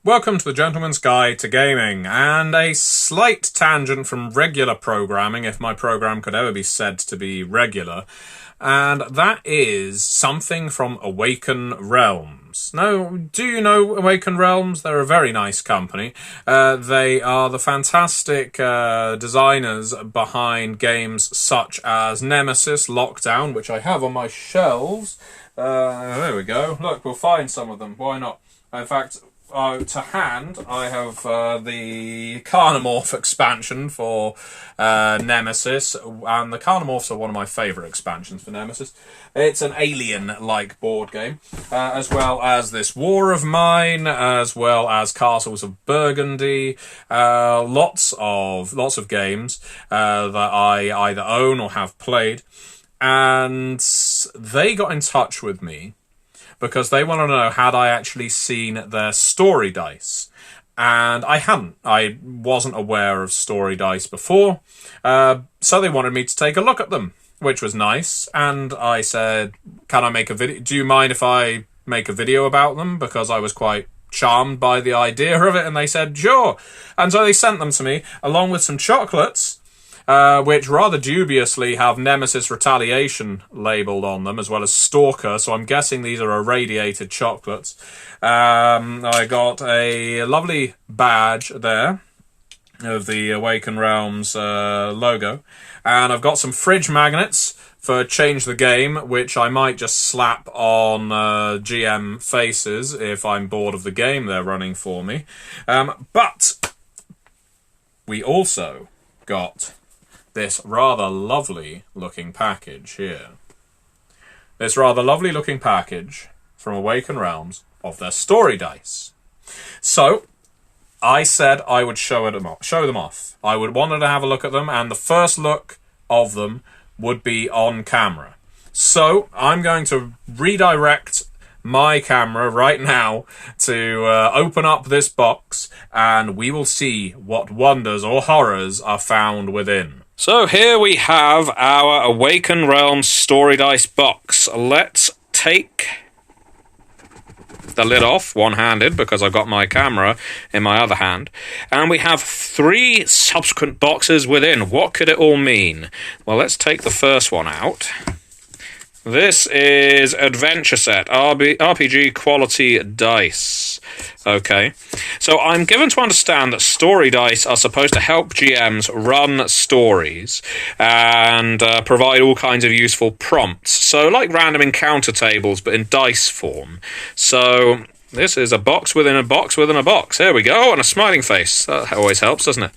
Welcome to the Gentleman's Guide to Gaming, and a slight tangent from regular programming, if my program could ever be said to be regular, and that is something from Awaken Realms. Now, do you know Awaken Realms? They're a very nice company. They are the fantastic designers behind games such as Nemesis, Lockdown, which I have on my shelves. There we go. Look, we'll find some of them. Why not? In fact, to hand, I have the Carnomorph expansion for Nemesis, and the Carnomorphs are one of my favourite expansions for Nemesis. It's an Alien-like board game, as well as this War of Mine, as well as Castles of Burgundy. Lots of games that I either own or have played, and they got in touch with me because they want to know, had I actually seen their story dice? And I hadn't. I wasn't aware of story dice before. So they wanted me to take a look at them, which was nice. And I said, can I make a video? Do you mind if I make a video about them? Because I was quite charmed by the idea of it. And they said, sure. And so they sent them to me, along with some chocolates, which rather dubiously have Nemesis Retaliation labelled on them, as well as Stalker, so I'm guessing these are irradiated chocolates. I got a lovely badge there of the Awaken Realms logo, and I've got some fridge magnets for Change the Game, which I might just slap on GM faces if I'm bored of the game they're running for me. But we also got this rather lovely looking package here. This rather lovely looking package from Awaken Realms of their story dice. So I said I would show them off. I would want to have a look at them, and the first look of them would be on camera. So I'm going to redirect my camera right now to open up this box, and we will see what wonders or horrors are found within. So here we have our Awaken Realms Story Dice box. Let's take the lid off, one-handed, because I've got my camera in my other hand. And we have 3 subsequent boxes within. What could it all mean? Well, let's take the first one out. This is Adventure Set, RPG quality dice. Okay, so I'm given to understand that story dice are supposed to help GMs run stories and provide all kinds of useful prompts. So like random encounter tables, but in dice form. So this is a box within a box within a box. There we go, and a smiling face. That always helps, doesn't it?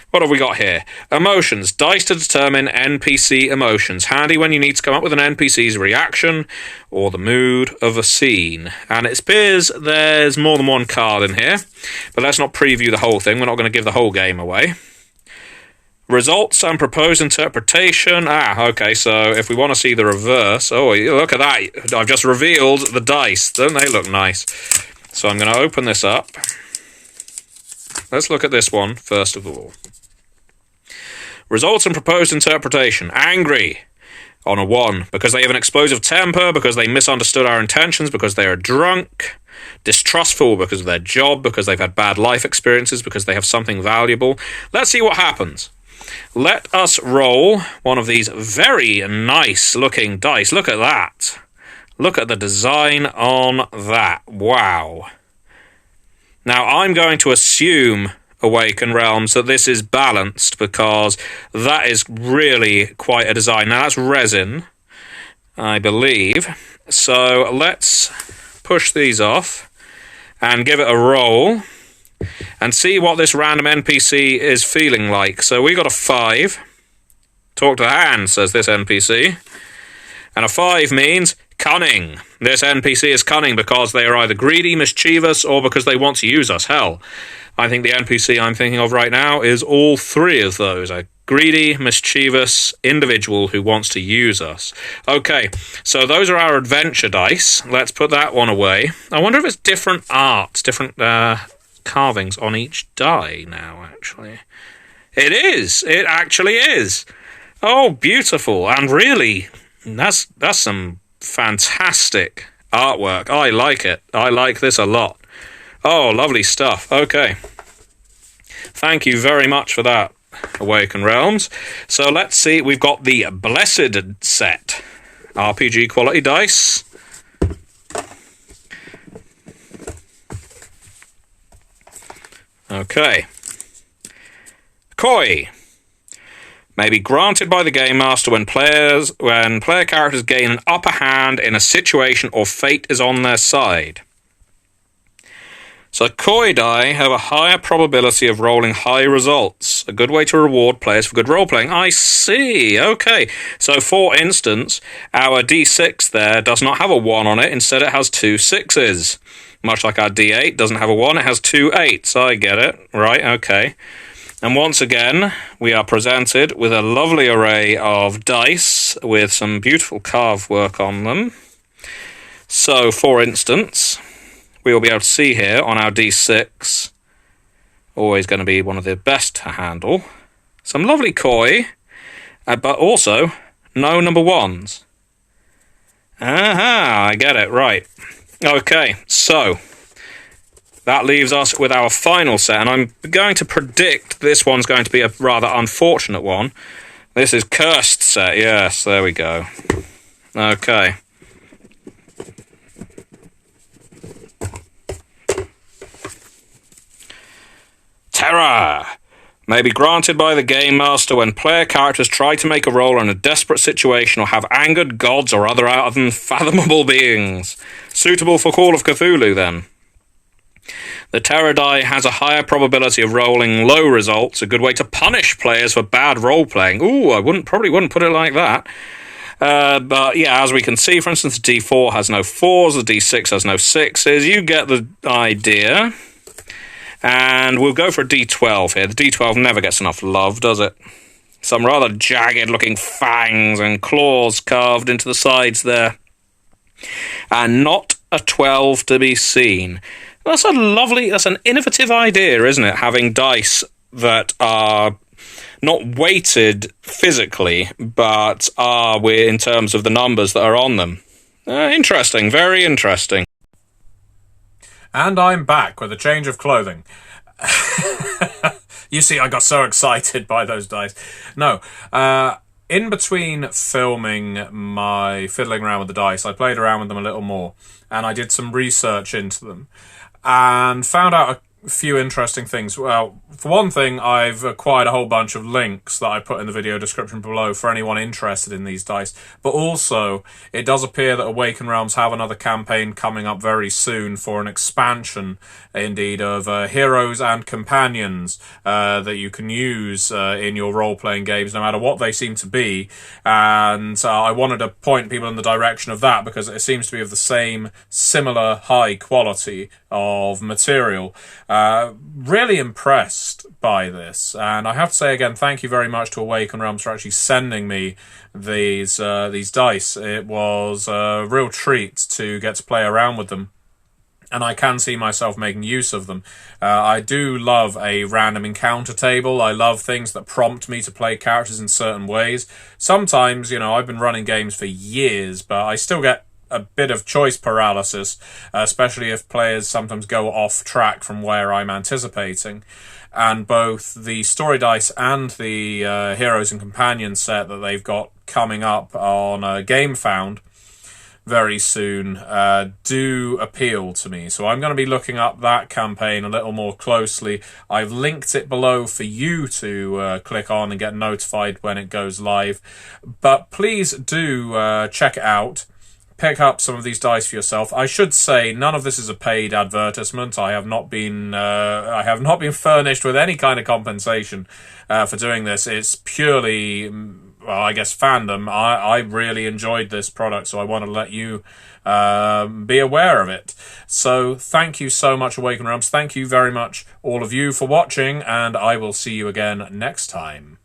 What have we got here? Emotions. Dice to determine NPC emotions. Handy when you need to come up with an NPC's reaction or the mood of a scene. And it appears there's more than one card in here. But let's not preview the whole thing. We're not going to give the whole game away. Results and proposed interpretation. Okay, so if we want to see the reverse... Oh, look at that. I've just revealed the dice. Don't they look nice? So I'm going to open this up. Let's look at this one first of all. Results and proposed interpretation. Angry on a 1 because they have an explosive temper, because they misunderstood our intentions, because they are drunk. Distrustful because of their job, because they've had bad life experiences, because they have something valuable. Let's see what happens. Let us roll one of these very nice looking dice. Look at that. Look at the design on that. Wow. Now I'm going to assume, Awaken Realms, that this is balanced, because that is really quite a design. Now that's resin, I believe. So let's push these off and give it a roll and see what this random NPC is feeling like. So we got a 5. Talk to the hand, says this NPC. And a 5 means cunning. This NPC is cunning because they are either greedy, mischievous, or because they want to use us. Hell, I think the NPC I'm thinking of right now is all 3 of those. A greedy, mischievous individual who wants to use us. Okay, so those are our adventure dice. Let's put that one away. I wonder if it's different art, different carvings on each die now, actually. It is. It actually is. Oh, beautiful. And really, that's some fantastic artwork. I like it. I like this a lot. Oh, lovely stuff. Okay. Thank you very much for that, Awaken Realms. So let's see, we've got the Blessed set. RPG quality dice. Okay. Koi. May be granted by the Game Master when player characters gain an upper hand in a situation or fate is on their side. So Koi die have a higher probability of rolling high results. A good way to reward players for good role-playing. I see, okay. So for instance, our D6 there does not have a 1 on it, instead it has 2 6s. Much like our D8 doesn't have a 1, it has 2 8s. I get it. Right, okay. And once again, we are presented with a lovely array of dice with some beautiful carved work on them. So, for instance, we will be able to see here on our D6, always going to be one of the best to handle, some lovely koi, but also no number 1s. Aha, I get it, right. Okay, so that leaves us with our final set, and I'm going to predict this one's going to be a rather unfortunate one. This is Cursed set, yes, there we go. Okay. Terror may be granted by the Game Master when player characters try to make a roll in a desperate situation or have angered gods or other unfathomable beings. Suitable for Call of Cthulhu, then. The Terror die has a higher probability of rolling low results, a good way to punish players for bad role-playing. Ooh, I probably wouldn't put it like that. But yeah, as we can see, for instance, the D4 has no 4s, the D6 has no 6s. You get the idea. And we'll go for a D12 here. The D12 never gets enough love, does it? Some rather jagged-looking fangs and claws carved into the sides there. And not a 12 to be seen. That's an innovative idea, isn't it? Having dice that are not weighted physically, but are in terms of the numbers that are on them. Interesting, very interesting. And I'm back with a change of clothing. You see, I got so excited by those dice. No, in between filming my fiddling around with the dice, I played around with them a little more, and I did some research into them, and found out a few interesting things. Well, for one thing, I've acquired a whole bunch of links that I put in the video description below for anyone interested in these dice. But also, it does appear that Awaken Realms have another campaign coming up very soon for an expansion, indeed, of heroes and companions that you can use in your role-playing games, no matter what they seem to be. And I wanted to point people in the direction of that because it seems to be of the same, similar high quality of material. Really impressed by this, and I have to say again, thank you very much to Awaken Realms for actually sending me these dice. It was a real treat to get to play around with them, and I can see myself making use of them. I do love a random encounter table. I love things that prompt me to play characters in certain ways. Sometimes, I've been running games for years, but I still get a bit of choice paralysis, especially if players sometimes go off track from where I'm anticipating. And both the story dice and the heroes and companions set that they've got coming up on GameFound very soon do appeal to me. So I'm going to be looking up that campaign a little more closely. I've linked it below for you to click on and get notified when it goes live. But please do check it out. Pick up some of these dice for yourself. I should say none of this is a paid advertisement. I have not been furnished with any kind of compensation for doing this. It's purely, well, I guess, fandom. I really enjoyed this product, so I want to let you be aware of it. So thank you so much, Awaken Realms. Thank you very much, all of you, for watching, and I will see you again next time.